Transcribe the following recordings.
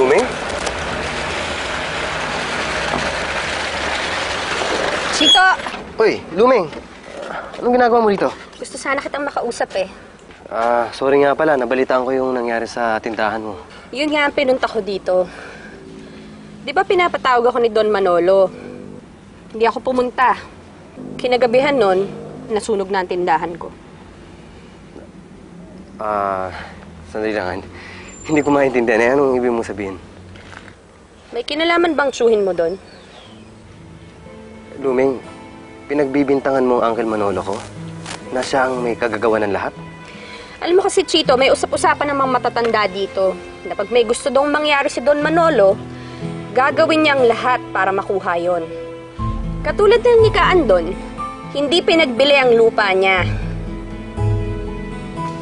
Luming? Chito! Uy, Luming. Anong ginagawa mo dito? Gusto sana kitang makausap eh. Sorry nga pala. Nabalitaan ko yung nangyari sa tindahan mo. Yun nga ang pinunta ko dito. Di ba pinapatawag ako ni Don Manolo? Hindi ako pumunta. Kinagabihan nun, nasunog na ang tindahan ko. Sandali lang. Hindi ko maintindihan. Anong ibig mong sabihin? May kinalaman bang tsuhin mo doon? Luming, pinagbibintangan mo ang Uncle Manolo ko? Na siya ang may kagagawa ng lahat? Alam mo kasi, Chito, may usap-usapan namang matatanda dito na pag may gusto daw mangyari si Don Manolo, gagawin niya ang lahat para makuha yon. Katulad ng nikaan doon, hindi pinagbili ang lupa niya.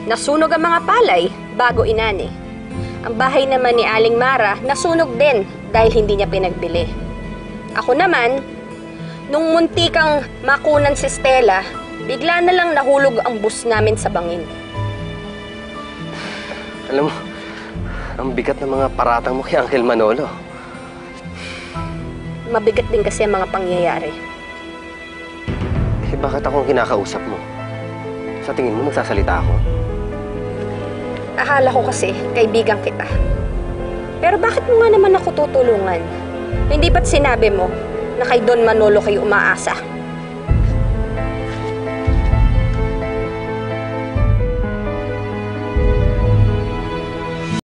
Nasunog ang mga palay bago inani. Ang bahay naman ni Aling Mara nasunog din dahil hindi niya pinagbili. Ako naman, nung munti kang makunan si Stella, bigla na lang nahulog ang bus namin sa bangin. Alam mo, ang bigat ng mga paratang mo kay Uncle Manolo. Mabigat din kasi ang mga pangyayari. Bakit ako ang kinakausap mo? Sa tingin mo, magsasalita ako? Akala ko kasi, kaibigan kita. Pero bakit mo nga naman ako tutulungan? Hindi ba't sinabi mo na kay Don Manolo kayo umaasa?